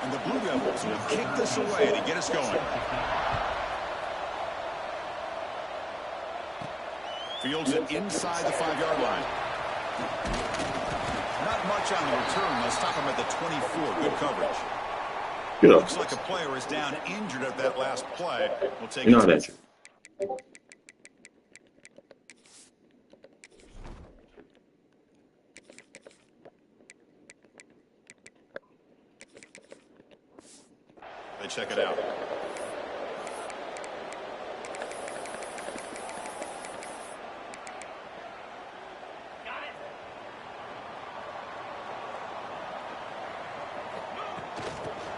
And the Blue Devils will kick this away to get us going. Fields it inside the 5-yard line. Not much on the return. They'll stop him at the 24. Good coverage. Yeah. Looks like a player is down injured at that last play. We'll take You're it. not injured. They check it out.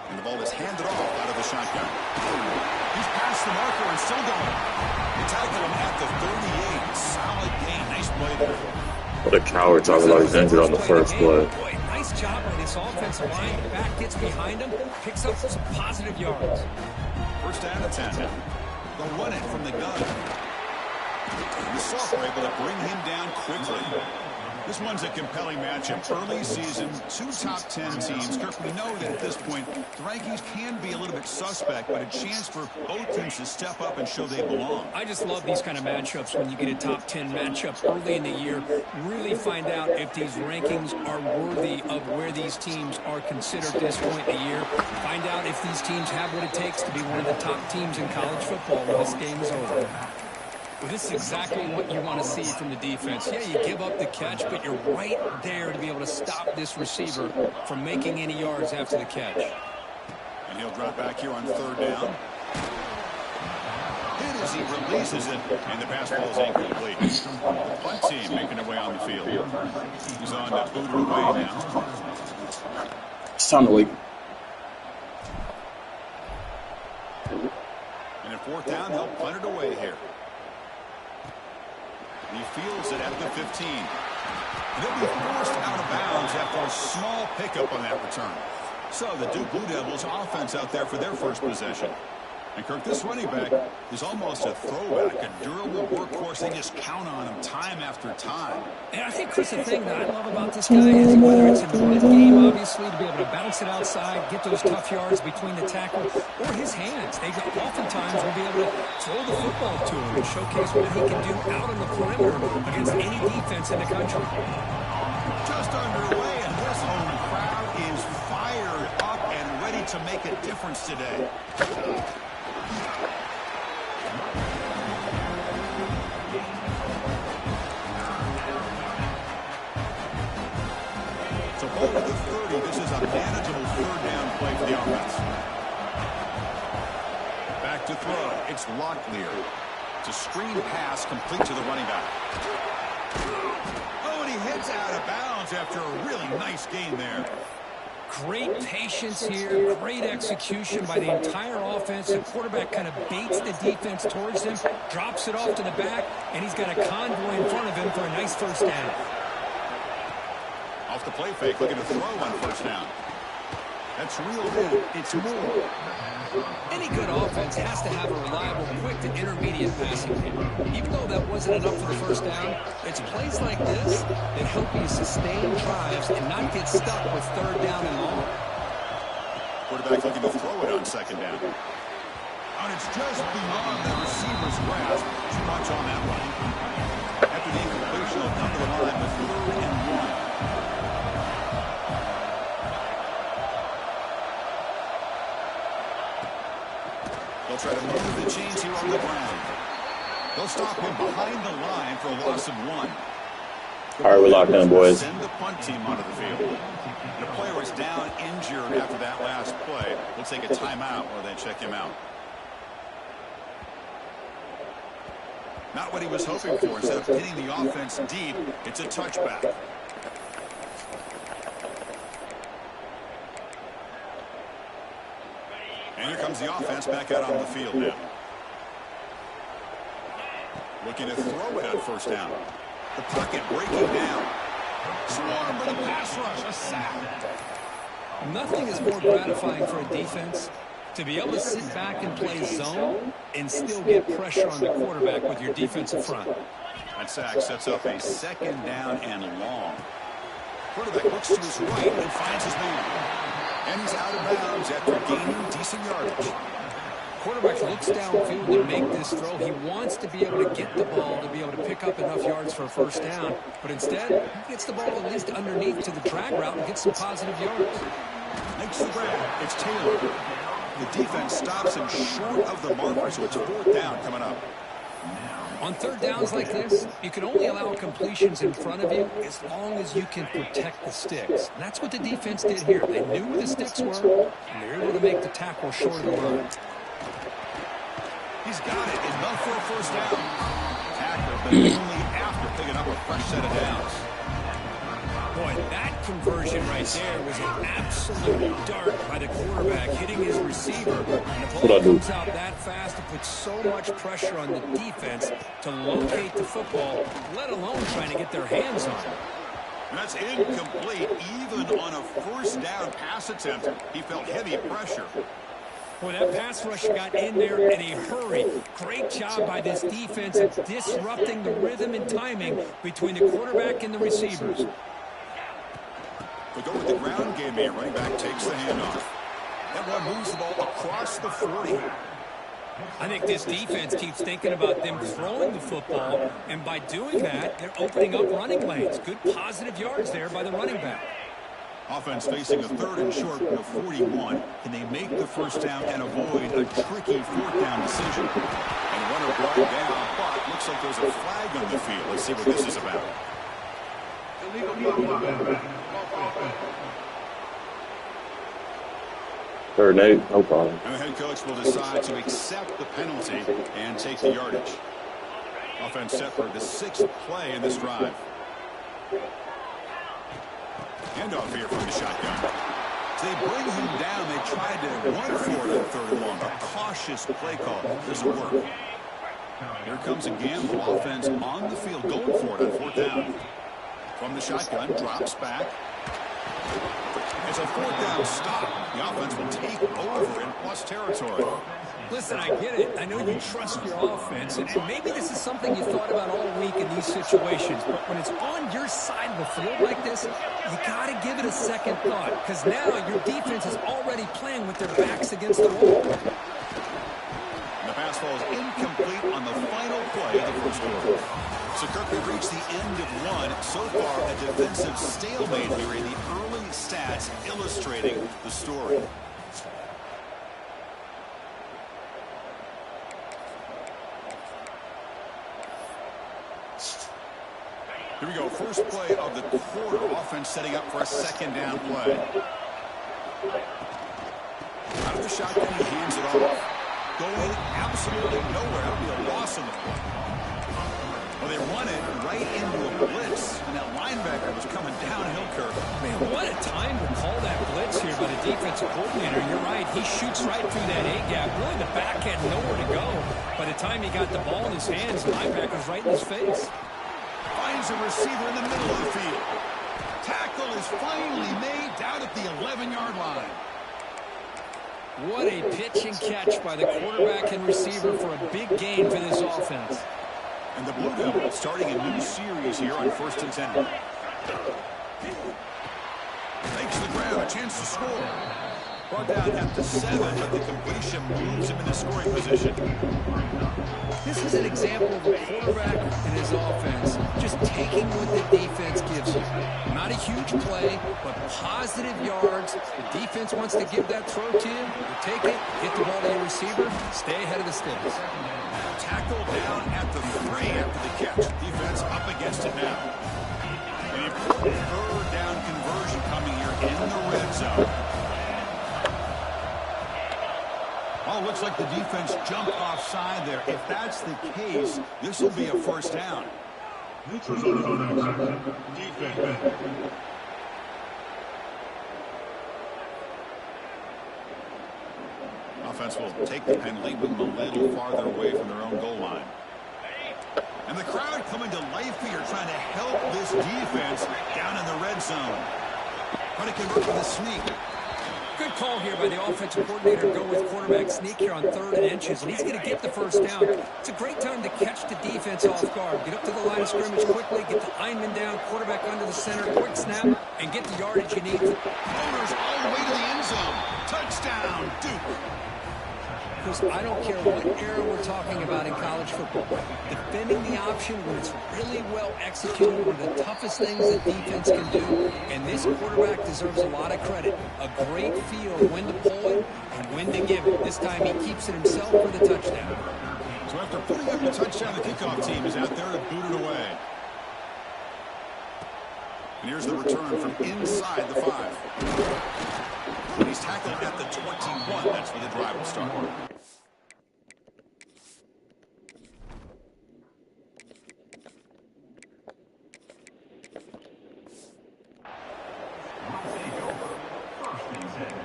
And the ball is handed off out of the shotgun. He's past the marker and still going. They tackle him at the 38. Solid gain. Nice play there. What a coward talking about he's injured on the first play. Boy, nice job on this offensive line. The back gets behind him, picks up some positive yards. First down at 10. They'll run it from the gun. The Soft were able to bring him down quickly. This one's a compelling matchup. Early season, 2 top 10 teams. Kirk, we know that at this point, the rankings can be a little bit suspect, but a chance for both teams to step up and show they belong. I just love these kind of matchups when you get a top 10 matchup early in the year. Really find out if these rankings are worthy of where these teams are considered at this point in the year. Find out if these teams have what it takes to be one of the top teams in college football when this game is over. Well, this is exactly what you want to see from the defense. Yeah, you give up the catch, but you're right there to be able to stop this receiver from making any yards after the catch. And he'll drop back here on 3rd down. Hit as he releases it, and the pass ball is incomplete. The punt team making their way on the field. He's on to boot it away now. It's time to leave. And at 4th down, they'll punt it away here. And he fields it at the 15. And they'll be forced out of bounds after a small pickup on that return. So the Duke Blue Devils offense out there for their first possession. And Kirk, this running back is almost a throwback, a durable workhorse. They just count on him time after time. And I think, Chris, the thing that I love about this guy is whether it's in the mid-game, obviously, to be able to bounce it outside, get those tough yards between the tackle, or his hands. They oftentimes will be able to throw the football to him and showcase what he can do out on the perimeter against any defense in the country. Just underway, and this home crowd is fired up and ready to make a difference today. So ball to the 30. This is a manageable 3rd down play for the offense. Back to throw. It's Locklear. It's a screen pass complete to the running back. Oh, and he hits out of bounds after a really nice gain there. Great patience here, great execution by the entire offense. The quarterback kind of baits the defense towards him, drops it off to the back, and he's got a convoy in front of him for a nice 1st down. Off the play fake, looking to throw on 1st down. That's reeled in. It's more. Any good offense has to have a reliable, quick to intermediate passing game. Even though that wasn't enough for the 1st down, it's plays like this that help you sustain drives and not get stuck with 3rd down and long. Quarterback looking to throw it on 2nd down. And it's just beyond the receiver's grasp. Too much on that one. After the incompletion, they'll come to the line with 3rd and 1. They'll try to move the chains here on the ground. They'll stop him behind the line for a loss of 1. All right, we're locked in, boys. Send the punt team onto the field. The player is down injured after that last play. We'll take a timeout while they check him out. Not what he was hoping for. Instead of hitting the offense deep, it's a touchback. And here comes the offense back out on the field now. Looking to throw it on first down. The pocket breaking down. Swarm for the pass rush. A sack. Nothing is more gratifying for a defense to be able to sit back and play zone and still get pressure on the quarterback with your defensive front. That sack sets up a second down and long. Quarterback looks to his right and finds his man. And he's out of bounds after gaining decent yardage. Quarterback looks downfield to make this throw. He wants to be able to get the ball to be able to pick up enough yards for a first down. But instead, he gets the ball at least underneath to the drag route and gets some positive yards. Makes the grab. It's Taylor. The defense stops him short of the marker, so it's fourth down coming up. On third downs like this, you can only allow completions in front of you as long as you can protect the sticks. And that's what the defense did here. They knew where the sticks were, and they were able to make the tackle short of the line. He's got it. Enough for a first down. Tackle, but only after picking up a fresh set of downs. Boy, that conversion right there was an absolute dart by the quarterback hitting his receiver. And the ball comes out that fast to put so much pressure on the defense to locate the football, let alone trying to get their hands on it. That's incomplete. Even on a first down pass attempt, he felt heavy pressure. Boy, that pass rush got in there in a hurry. Great job by this defense at disrupting the rhythm and timing between the quarterback and the receivers. They go with the ground game here. Running back takes the handoff. That one moves the ball across the 40. I think this defense keeps thinking about them throwing the football, and by doing that, they're opening up running lanes. Good positive yards there by the running back. Offense facing a third and short from the 41. Can they make the first down and avoid a tricky fourth down decision? And runner brought down, but looks like there's a flag on the field. Let's see what this is about. Third and 8, no problem. And the head coach will decide to accept the penalty and take the yardage. Offense set for the 6th play in this drive. Handoff here from the shotgun. So they bring him down. They tried to run for it on third and long. A cautious play call. Doesn't work. Here comes a gamble. Offense on the field going for it on fourth down. From the shotgun, drops back. It's a fourth down stop. The offense will take over in plus territory. Listen, I get it. I know you trust your offense, and maybe this is something you thought about all week in these situations. But when it's on your side of the field like this, you got to give it a second thought, because now your defense is already playing with their backs against the wall. And the pass falls incomplete on the final play of the first quarter. So Kirk, we've reached the end of one. So far, a defensive stalemate here in the early stats illustrating the story. Here we go. First play of the quarter. Offense setting up for a second down play. Out of the shotgun, he hands it off. Going absolutely nowhere. That would be a loss on the play. Well, they run it right into a blitz, and that linebacker was coming downhill, Kirk. Man, what a time to call that blitz here by the defensive coordinator. You're right. He shoots right through that A-gap. Really, the back had nowhere to go. By the time he got the ball in his hands, the linebacker's right in his face. Finds a receiver in the middle of the field. Tackle is finally made down at the 11-yard line. What a pitch and catch by the quarterback and receiver for a big gain for this offense. And the Blue Devils starting a new series here on 1st and 10. Makes the grab, a chance to score. Brought down at the 7, but the completion moves him into scoring position. This is an example of a quarterback and his offense just taking what the defense gives you. Not a huge play, but positive yards. The defense wants to give that throw to you. You take it, get the ball to your receiver, stay ahead of the sticks. Tackle down at the 3 after the catch. Defense up against it now. the defense jumped offside there. If that's the case, this will be a first down. Neutral zone contact. Defense. Offense will take the penalty, move them a little farther away from their own goal line. And the crowd coming to life here, trying to help this defense down in the red zone. Trying to convert with a sneak. Good call here by the offensive coordinator to go with quarterback sneak here on 3rd and inches, and he's going to get the first down. It's a great time to catch the defense off guard. Get up to the line of scrimmage quickly, get the lineman down, quarterback under the center, quick snap, and get the yardage you need. Floaters all the way to the end zone. Touchdown, Duke. Because I don't care what era we're talking about in college football. Defending the option when it's really well executed, one of the toughest things that defense can do. And this quarterback deserves a lot of credit. A great feel when to pull it and when to give it. This time he keeps it himself for the touchdown. So after putting up the touchdown, the kickoff team is out there to boot it away. And here's the return from inside the 5. And he's tackled at the 21. That's where the drive will start.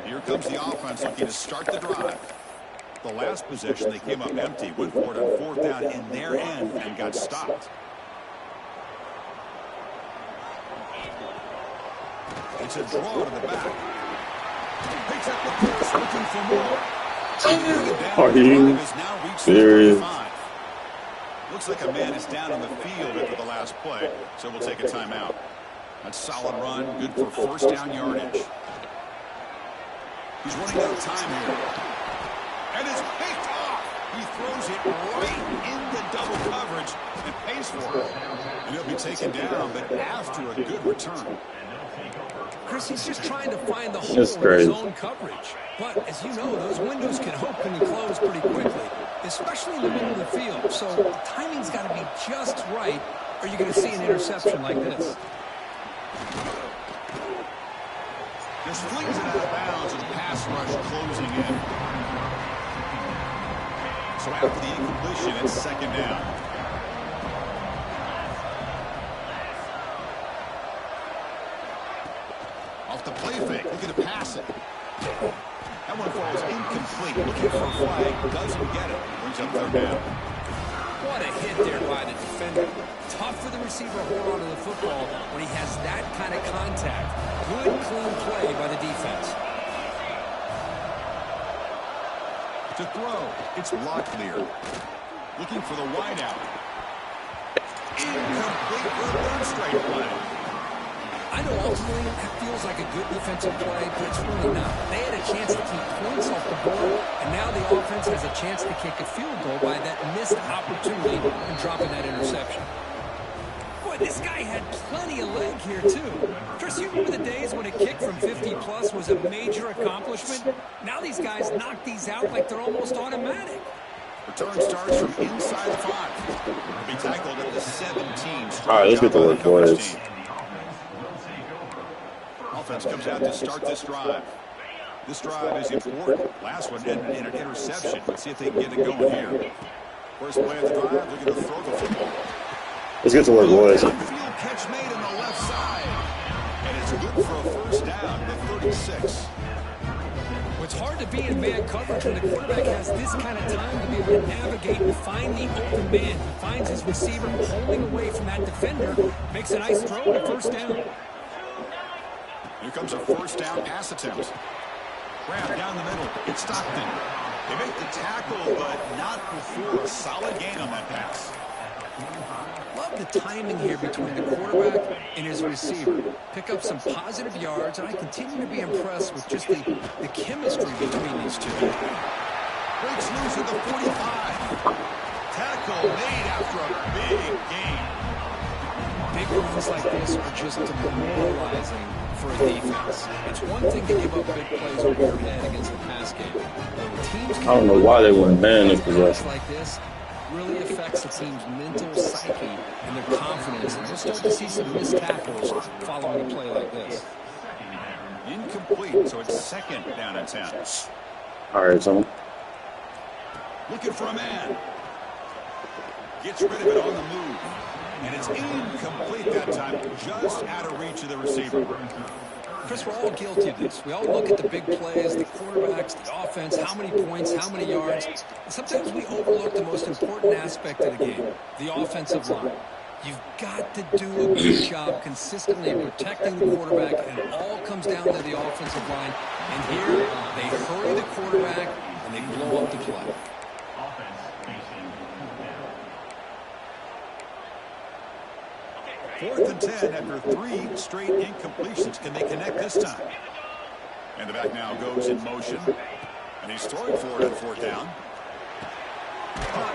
Here comes the offense looking to start the drive. The last possession, they came up empty, went for it on 4th down in their end and got stopped. It's a draw to the back. Picks up the pass, looking for more. Are you serious? Looks like a man is down on the field after the last play, so we'll take a timeout. A solid run, good for first down yardage. He's running out of time here. And it's picked off. He throws it right in the double coverage and pays for it. And he'll be taken down, but after a good return. Chris, he's just trying to find the hole in his own coverage. But, as you know, those windows can open and close pretty quickly, especially in the middle of the field. So the timing's got to be just right, or you're going to see an interception like this. Just flings it out of bounds and pass rush closing in. So after the incompletion, it's 2nd down. Off the play fake, looking to pass it. That one falls incomplete. Looking for a flag, doesn't get it. Brings up 3rd down. What a hit there by the defender. Tough for the receiver to hold on to the football when he has that kind of contact. Good, clean play by the defense. To throw, it's Locklear. Looking for the wideout. Incomplete for a 3rd straight play. I know ultimately that feels like a good defensive play, but it's really not. They had a chance to keep points off the board, and now the offense has a chance to kick a field goal by that missed opportunity and dropping that interception. Boy, this guy had plenty of leg here, too. Chris, you remember the days when a kick from 50-plus was a major accomplishment? Now these guys knock these out like they're almost automatic. Return starts from inside the 5. He'll be tackled at the 17. All right, let's get to work, boys. Offense comes out to start this drive. This drive is important. Last one ended in an interception. Let's see if they can get it going here. First play of the drive, looking to throw the football. Let's get to work, boys. Field catch made on the left side. And it's good for a first down at 36. Well, it's hard to be in man coverage when the quarterback has this kind of time to be able to navigate and find the open man. He finds his receiver holding away from that defender, makes a nice throw and a first down. Here comes a first down pass attempt. Grab down the middle. It's Stockton. They make the tackle, but not before a solid gain on that pass. Love the timing here between the quarterback and his receiver. Pick up some positive yards, and I continue to be impressed with just the chemistry between these two. Breaks loose at the 45. Tackle made after a big gain. Big runs like this are just demoralizing for a defense. It's one thing to give up big plays over your head against the pass game. Teams I don't know why they wouldn't ban this possession. like this really affects the team's mental psyche and their confidence. And we'll start to see some missed tackles following a play like this. Incomplete, so it's 2nd down and 10. All right, someone. Looking for a man. Gets rid of it on the move. And it's incomplete that time. Just out of reach of the receiver. Chris, we're all guilty of this. We all look at the big plays, the quarterbacks, the offense, how many points, how many yards. And sometimes we overlook the most important aspect of the game, the offensive line. You've got to do a good job consistently protecting the quarterback, and it all comes down to the offensive line. And here, they hurry the quarterback, and they blow up the play. 4th and 10 after 3 straight incompletions. Can they connect this time? And the back now goes in motion. And he's throwing for it on 4th down.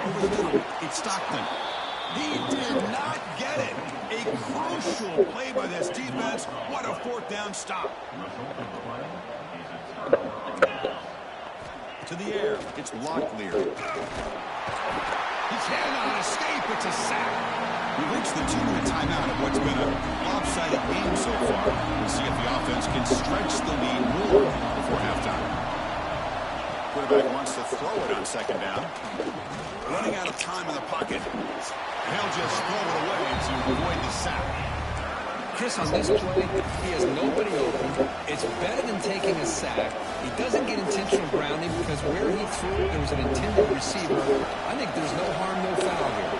Over the middle. It's Stockton. He did not get it. A crucial play by this defense. What a 4th down stop. To the air. It's Locklear. He cannot escape. It's a sack. We reached the 2-minute timeout of what's been a lopsided game so far. We'll see if the offense can stretch the lead more before halftime. Quarterback wants to throw it on 2nd down. Running out of time in the pocket. And he'll just throw it away to avoid the sack. Chris, on this play, he has nobody open. It's better than taking a sack. He doesn't get intentional grounding because where he threw it, there was an intended receiver. I think there's no harm, no foul here.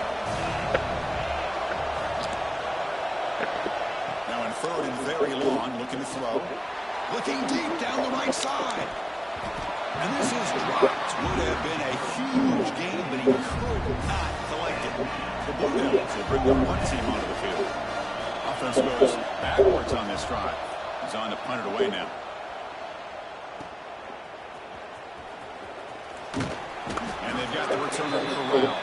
Now in 3rd and very long, looking to throw. Looking deep down the right side. And this is dropped. Would have been a huge game, but he could not collect it. The Blue Devils will bring the punt team onto the field. Offense goes backwards on this drive. He's on to punt it away now. And they've got the returner Corral.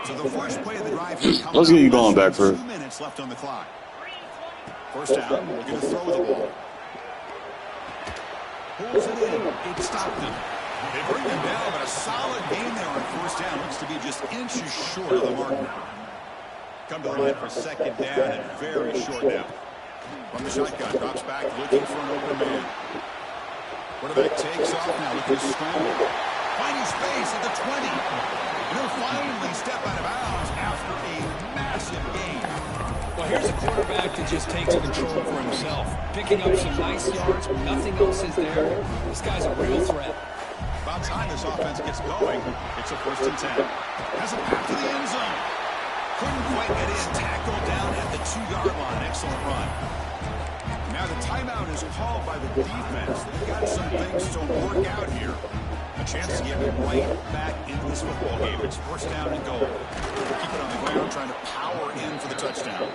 So the first play of the drive here comes. Let's get you going back for 2 minutes left on the clock. 1st down. We're going to throw the ball. Pulls it in. It's Stockton. They bring him down, but a solid game there on 1st down. Looks to be just inches short of the marker. Come to the line for 2nd down and very short now. From the shotgun, drops back, looking for an open man. Quarterback takes off now, looking to scramble. Finding space at the 20. And he'll finally step out of bounds after a massive gain. Well, here's a quarterback that just takes control for himself. Picking up some nice yards, nothing else is there. This guy's a real threat. About time this offense gets going. It's a 1st and 10. Has a pass to the end zone. Couldn't quite get in. Tackled down at the 2-yard line. Excellent run. Now the timeout is called by the defense. They've got some things to work out here. A chance to get right back into this football game. It's 1st down and goal. Keep it on the ground, trying to power in for the touchdown.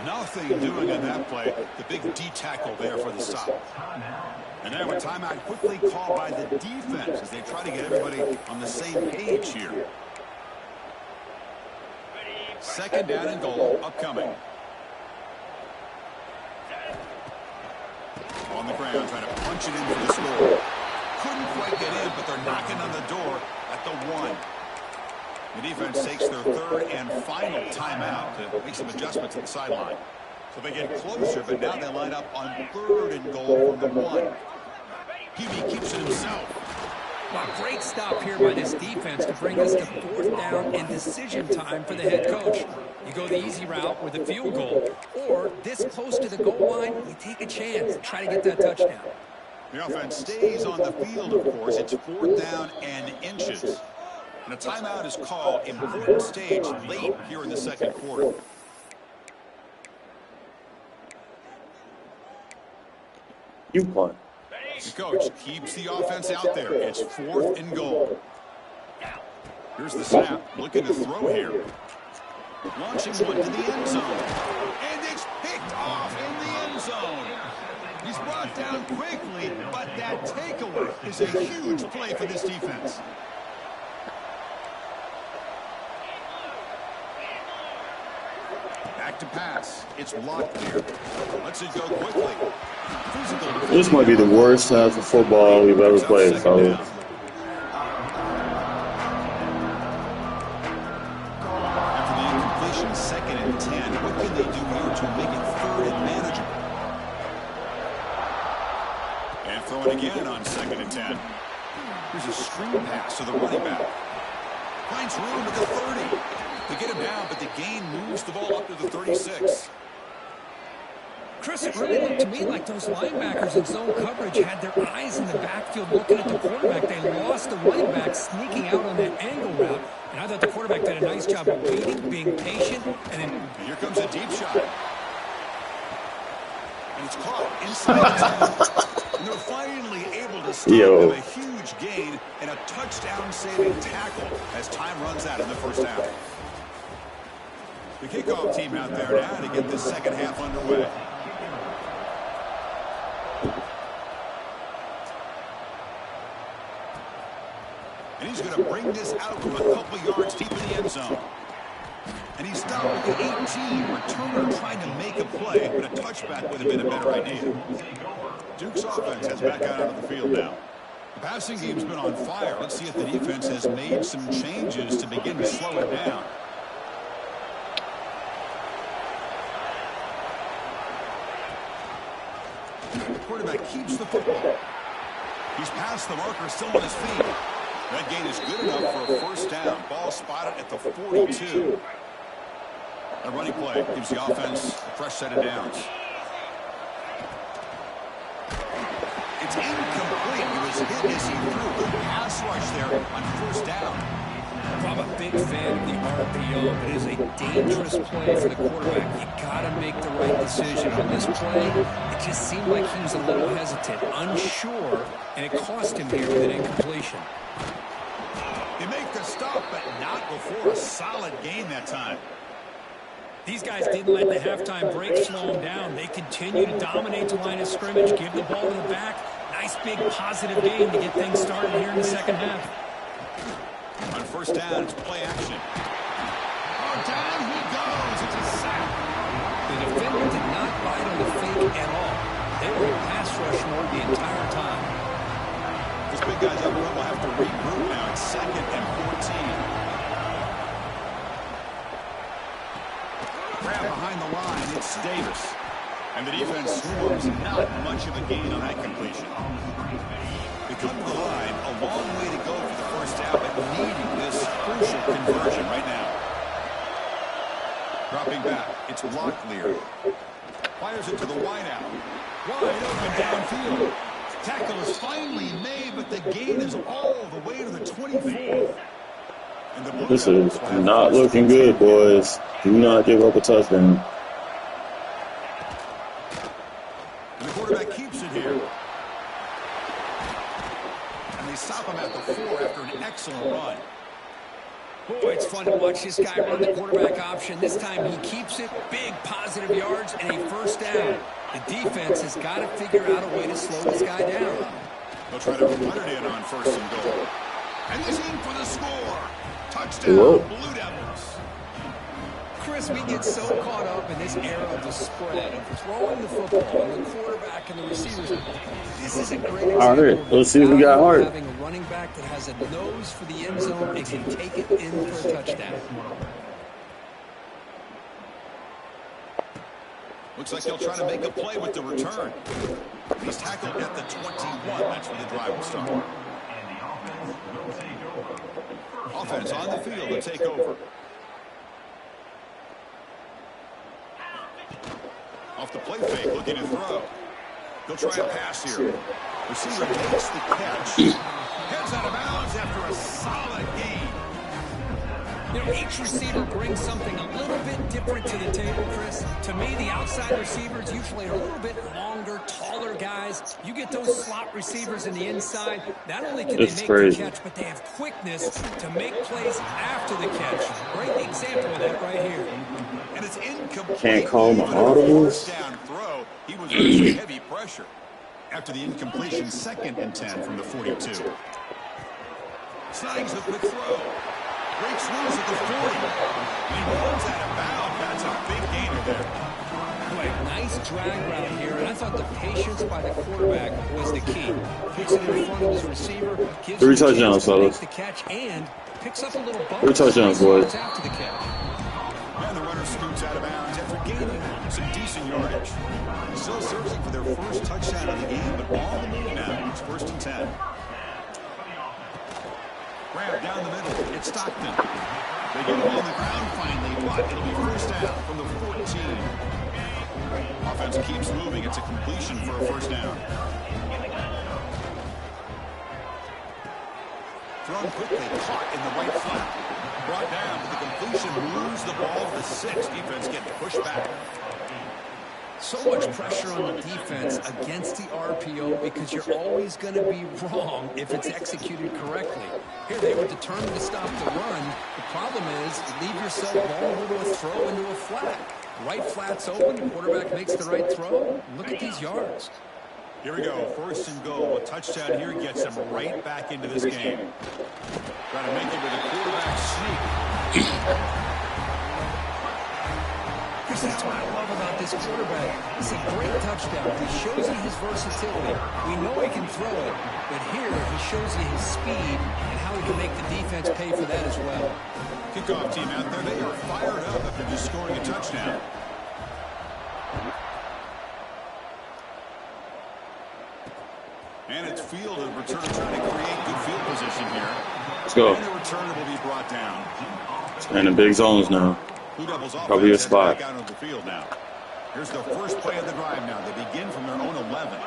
Nothing doing on that play. The big D-tackle there for the stop. And now a timeout quickly called by the defense as they try to get everybody on the same page here. 2nd down and goal upcoming. On the ground, trying to punch it in for the score. Couldn't quite get in, but they're knocking on the door at the 1. The defense takes their 3rd and final timeout to make some adjustments at the sideline. So they get closer, but now they line up on 3rd and goal from the 1. Peavy keeps it himself. Well, great stop here by this defense to bring us to 4th down and decision time for the head coach. You go the easy route with a field goal, or this close to the goal line, you take a chance and try to get that touchdown. The offense stays on the field, of course. It's 4th down and inches. And a timeout is called. Important stage late here in the 2nd quarter. you punt. The coach keeps the offense out there. It's 4th and goal. Here's the snap. Looking to throw here. Launching one to the end zone. And it's picked off in the end zone. He's brought down quickly, but that takeaway is a huge play for this defense. Back to pass. It's Locklear. Lets it go quickly. This might be the worst half of football we've ever played, fellas. After the incompletion, 2nd and 10. What can they do here to make it 3rd and manageable? And throwing again on 2nd and 10. Here's a screen pass to the running back. Finds room at the 30. They get him down, but the gain moves the ball up to the 36. Chris, it really looked to me like those linebackers in zone coverage had their eyes in the backfield looking at the quarterback. They lost the running back sneaking out on that angle route. And I thought the quarterback did a nice job of waiting, being patient, and then... Here comes a deep shot. And it's caught inside the 10. And they're finally able to stop him, a huge gain and a touchdown-saving tackle as time runs out in the first half. The kickoff team out there now to get the second half underway. And he's going to bring this out from a couple yards deep in the end zone. And he's stopped at the 18. Returner trying to make a play, but a touchback would have been a better idea. Duke's offense has back out onto the field now. The passing game's been on fire. Let's see if the defense has made some changes to begin to slow it down. The quarterback keeps the football. He's past the marker, still on his feet. That gain is good enough for a first down. Ball spotted at the 42. A running play gives the offense a fresh set of downs. It's incomplete. He was hit as he threw. Good pass rush there on first down. I'm a big fan of the RPO, but it is a dangerous play for the quarterback. You got to make the right decision on this play. It just seemed like he was a little hesitant, unsure, and it cost him here with an incompletion. They make the stop, but not before a solid gain that time. These guys didn't let the halftime break slow them down. They continue to dominate the line of scrimmage, give the ball to the back. Nice big positive gain to get things started here in the second half. On first down, it's play action. Oh, down he goes. It's a sack. The defender did not bite on the fake at all. They were in pass rush mode the entire time. This big guy's up front will have to regroup now. It's 2nd and 14. Grab behind the line. It's Davis. And the defense swarms. Not much of a gain on that completion. They come to the line. A long way to go for the first down, but needing this crucial conversion right now. Dropping back. It's Locklear. Fires it to the wideout. Wide open downfield. Tackle is finally made, but the gain is all the way to the 24. This is not looking good, boys. Do not give up a touchdown. And the quarterback keeps it here. And they stop him at the 4 after an excellent run. Boy, it's fun to watch this guy run the quarterback option. This time he keeps it, big positive yards, and a first down. The defense has got to figure out a way to slow this guy down. They'll try to run it in on 1st and goal. And he's in for the score. Touchdown, Blue Devils. Chris, we get so caught up in this era of the spread, of throwing the football, and the quarterback and the receivers. This is a great example. All right, let's see if we got heart. Having a running back that has a nose for the end zone and can take it in for a touchdown. Looks like they'll try to make a play with the return. He's tackled at the 21. That's where the drive will start. Offense on the field to take over. Off the play fake, looking to throw. He'll try a pass here. Receiver takes the catch. Heads out of bounds after a solid gain. You know, each receiver brings something a little bit different to the table, Chris. To me, the outside receivers usually are a little bit longer, taller guys. You get those slot receivers in the inside, not only can they make the catch, but they have quickness to make plays after the catch. Great example of that right here. And it's incomplete. Can't call my audibles. Down throw. He was under heavy pressure. After the incompletion, 2nd and 10 from the 42. Snags a quick throw. Breaks loose at the 40. And he runs out of bounds. That's a big gainer there. Boy, nice drag route here, and I thought the patience by the quarterback was the key. Puts it in front of his receiver, gives 3 him touchdowns, to make fellas. the catch, and picks up a little bump. 3 touchdowns, boys. After the catch. And the runner scoots out of bounds after gaining some decent yardage. Still searching for their first touchdown of the game, but on the move now. It's 1st and 10. Grab down the middle. It's Stockton. They get him on the ground finally, but it'll be 1st down from the 14. Offense keeps moving. It's a completion for a 1st down. Thrown quickly, caught in the right flat. Brought down for the completion, moves the ball to the 6. Defense getting pushed back. So much pressure on the defense against the RPO because you're always going to be wrong if it's executed correctly. Here they were determined to stop the run. The problem is you leave yourself vulnerable to a throw into a flat. Right flat's open, the quarterback makes the right throw. Look at these yards. Here we go, 1st and goal. A touchdown here gets them right back into this game. Trying to make it with a quarterback sneak. That's what I love about this quarterback. It's a great touchdown. He shows you his versatility. We know he can throw it, but here he shows you his speed and how he can make the defense pay for that as well. Kickoff team out there, they are fired up after just scoring a touchdown. And it's field and return trying to create good field position here. Let's go. And the return will be brought down. And in big zones now. Probably a spot. Back out of the field now. Here's the first play of the drive now. They begin from their own 11.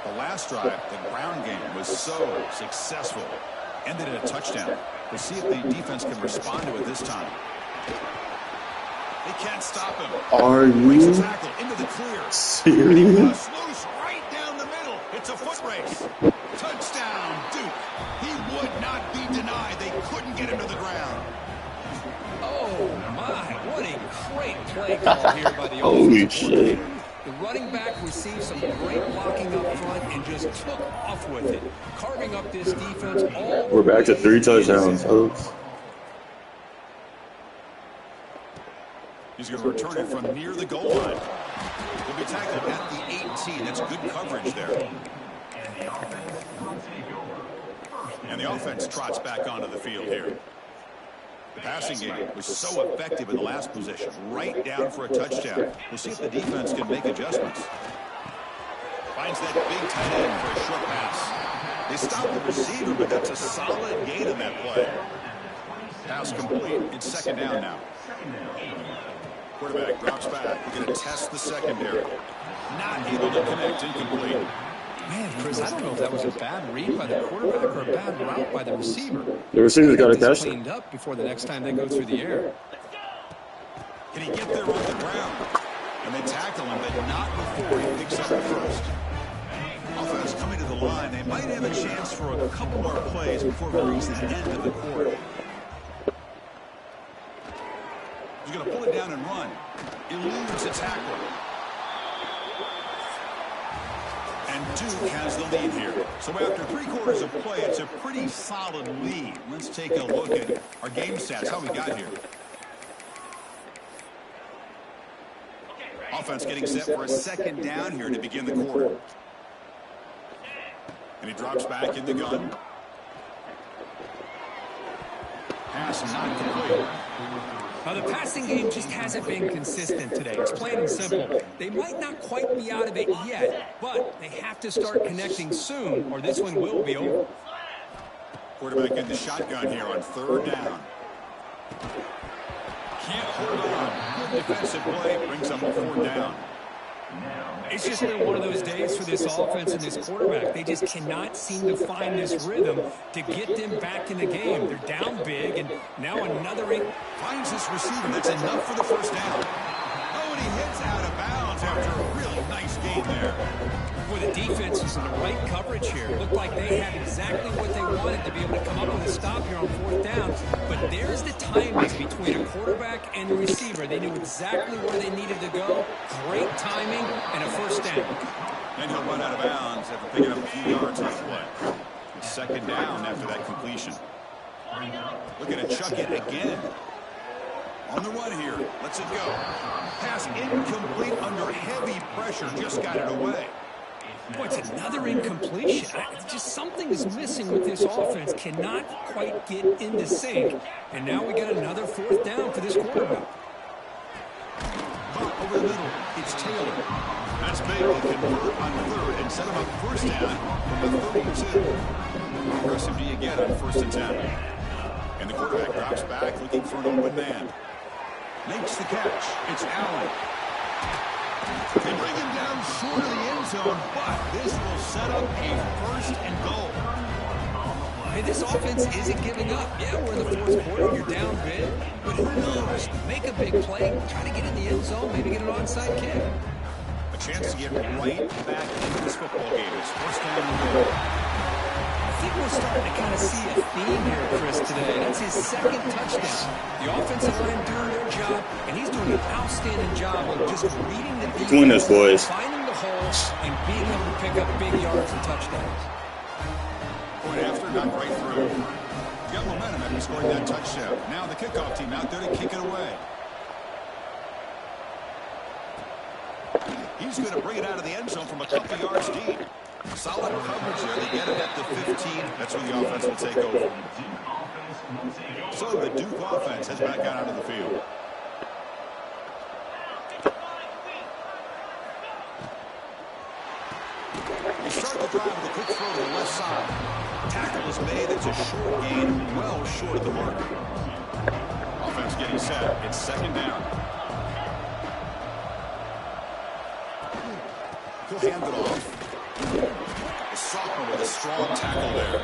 The last drive, the ground game, was so successful. Ended in a touchdown. We'll see if the defense can respond to it this time. They can't stop him. Are Breaks you a tackle into the clear. serious? Loose right down the middle. It's a foot race. Touchdown, Duke. He would not be denied. They couldn't get him to the ground. Oh, my. What a great play call here by the Holy offensive shit. coordinator. The running back received some great blocking up front and just took off with it, carving up this defense all We're back to the way 3 into the touchdowns, center. folks. He's going to return it from near the goal line. He'll be tackled at the 18. That's good coverage there. And the offense trots back onto the field here. The passing game was so effective in the last possession, right down for a touchdown. We'll see if the defense can make adjustments. Finds that big tight end for a short pass. They stop the receiver, but that's a solid gain in that play. Pass complete. It's 2nd down now. Quarterback drops back. We're going to test the secondary. Not able to connect. Incomplete. Man, Chris, I don't know if that was a bad read by the quarterback or a bad route by the receiver. The receiver's got to Get this catch it. cleaned up before the next time they go through the air. Can he get there on the ground? And they tackle him, but not before he picks up the first. Offense coming to the line. They might have a chance for a couple more plays before we reach the end of the quarter. He's going to pull it down and run. Eludes a tackle. And Duke has the lead here. So after 3 quarters of play, it's a pretty solid lead. Let's take a look at our game stats, how we got here. Offense getting set for a 2nd down here to begin the quarter. And he drops back in the gun. Pass not complete. Now, the passing game just hasn't been consistent today. It's plain and simple. They might not quite be out of it yet, but they have to start connecting soon, or this one will be over. Quarterback in the shotgun here on 3rd down. Can't hold on. Good defensive play brings up a 4th down. It's just been one of those days for this offense and this quarterback. They just cannot seem to find this rhythm to get them back in the game. They're down big, and now another Finds this receiver. That's enough for the 1st down. Oh, and he hits out of bounds after a really nice gain there. Boy, the defense is in the right coverage here. Looked like they had exactly what they wanted to be able to come up with a stop here on 4th down. But there's the timing between a quarterback and the receiver. They knew exactly where they needed to go. Great timing and a 1st down. And he'll run out of bounds after picking up a few yards on the play. It's 2nd down after that completion. Looking to chuck it again. On the run here. Lets it go. Pass incomplete under heavy pressure. Just got it away. Boy, it's another incompletion. Just something is missing with this offense. Cannot quite get into sync. And now we got another 4th down for this quarterback. Over the middle, it's Taylor. That's big. They convert on third and set him up first down from the 32. How aggressive do you get on 1st and 10? And the quarterback drops back looking for an open man. Makes the catch. It's Allen. They bring him down short of the end zone, but this will set up a 1st and goal. Hey, this offense isn't giving up. Yeah, we're in the 4th quarter. You're down big. But who knows? Make a big play. Try to get in the end zone. Maybe get an onside kick. A chance to get right back into this football game. It's 1st down and goal. I think we're starting to kind of see a theme here, Chris, today. That's his 2nd touchdown. The offensive line doing their job, and he's doing an outstanding job of just reading the defense, doing this, boys. finding the holes, and being able to pick up big yards and touchdowns. Point after, got right through. Got momentum after scoring that touchdown. Now the kickoff team out there to kick it away. He's going to bring it out of the end zone from a couple yards deep. Solid coverage there. They get it at the 15. That's when the offense will take over. So the Duke offense heads back out onto the field. You start the drive with a quick throw to the left side. Tackle is made. It's a short gain, well short of the mark. Offense getting set. It's 2nd down. He'll hand it off. The sophomore with a strong tackle there.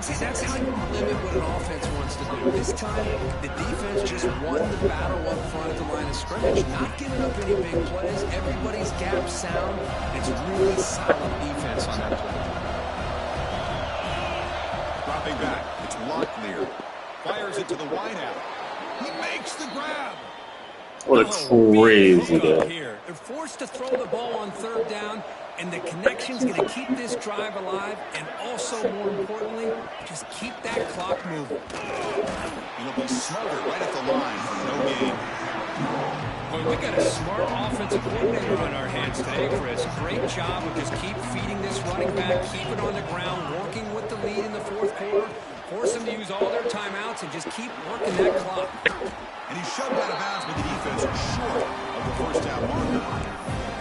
See, that's how you limit what an offense wants to do. This time, the defense just won the battle up front at the line of scrimmage. Not giving up any big plays. Everybody's gap sound. It's really solid defense on that play. Dropping back. It's Locklear. Fires it to the wideout. He makes the grab. What a crazy guy. Here. They're forced to throw the ball on 3rd down, and the connection's going to keep this drive alive, and also, more importantly, just keep that clock moving. It'll be smothered right at the line for no gain. Well, we got a smart offensive coordinator on our hands today, Chris. Great job of just keep feeding this running back, keep it on the ground, working with the lead in the 4th quarter, force them to use all their timeouts, and just keep working that clock. And he's shoved out of bounds with the defense short of the 1st down marker.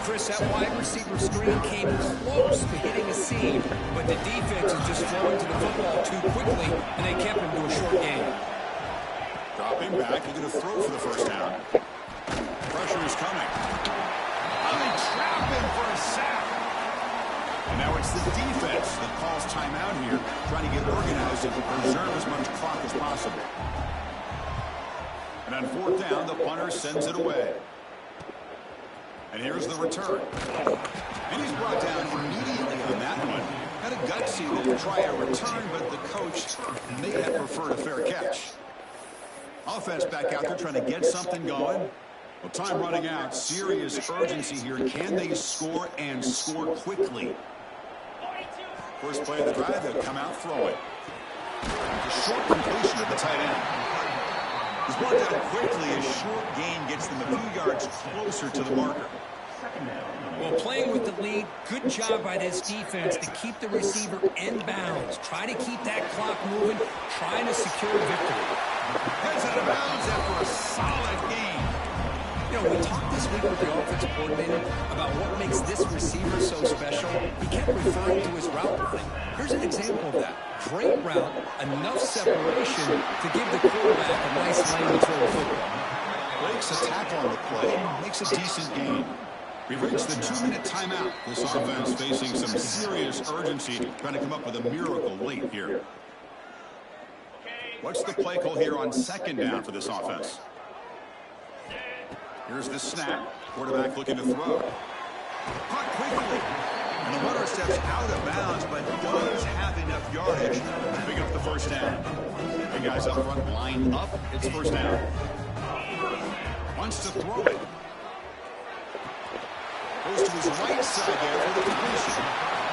Chris, that wide receiver screen came close to hitting a seam, but the defense is just throwing to the football too quickly, and they kept him to a short gain. Dropping back, he's going to throw for the 1st down. Pressure is coming. Oh, they trap him for a sack. And now it's the defense that calls timeout here, trying to get organized and preserve as much clock as possible. And on 4th down, the punter sends it away. And here's the return. And he's brought down immediately on that one. Had a gutsy to try a return, but the coach may have preferred a fair catch. Offense back out there trying to get something going. Well, time running out. Serious urgency here. Can they score and score quickly? First play of the drive, they'll come out throwing. A short completion at the tight end. He's brought down quickly. A short gain gets them a few yards closer to the marker. Well, playing with the lead, good job by this defense to keep the receiver in bounds. Try to keep that clock moving, trying to secure a victory. Heads out of bounds after a solid game. You know, we talked this week with the offensive coordinator about what makes this receiver so special. He kept referring to his route running. Here's an example of that. Great route, enough separation to give the quarterback a nice lane to throw the football. Breaks a tackle on the play, makes a decent gain. We've reached the 2-minute timeout. This offense facing some serious urgency, trying to come up with a miracle late here. What's the play call here on 2nd down for this offense? Here's the snap. Quarterback looking to throw. Caught quickly. And the runner steps out of bounds, but does have enough yardage to pick up the 1st down. The guys up front lined up. It's 1st down. Wants to throw it. Goes to his right side there for the completion.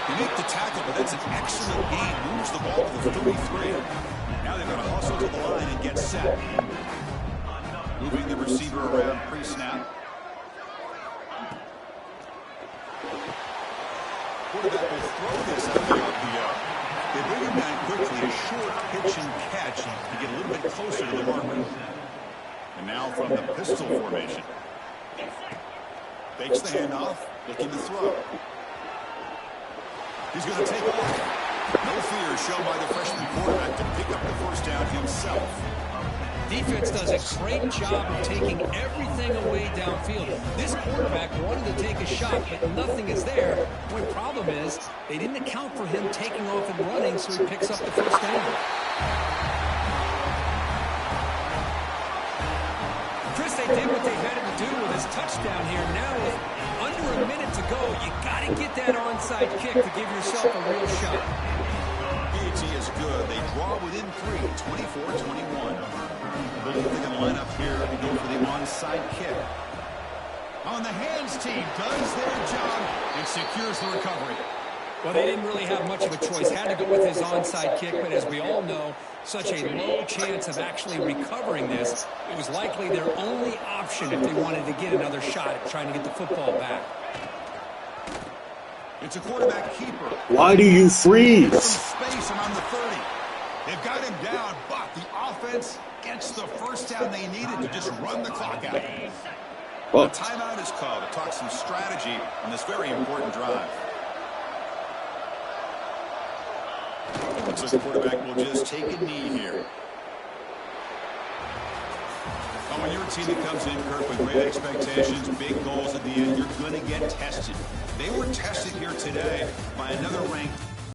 They make the tackle, but that's an excellent gain. Moves the ball to the 33. Now they've got to hustle to the line and get set. Moving the receiver around pre-snap. Quarterback will throw this out of the RPO. They bring him down quickly. A short pitch and catch to get a little bit closer to the marker. And now from the pistol formation. Fakes the handoff, looking to throw. He's going to take off. No fear shown by the freshman quarterback to pick up the first down himself. Defense does a great job of taking everything away downfield. This quarterback wanted to take a shot, but nothing is there. The only problem is they didn't account for him taking off and running, so he picks up the first down. Chris, they did what they had to do with his touchdown here. Now, with under a minute to go, you got to get that onside kick to give yourself a real shot. PAT is good. They draw within 3, 24-21. Looking at the lineup here to go for the onside kick. On the hands team does their job and secures the recovery. Well, they didn't really have much of a choice. Had to go with his onside kick, but as we all know, such a low chance of actually recovering this. It was likely their only option if they wanted to get another shot at trying to get the football back. It's a quarterback keeper. Why do you freeze? Some space around the 30. They've got him down, but the offense gets the first down they needed to just run the clock out. Well, A timeout is called to talk some strategy on this very important drive. Looks like the quarterback will just take a knee here. Now, when you're a team that comes in, Kirk, with great expectations, big goals at the end, you're going to get tested. They were tested here today by another ranked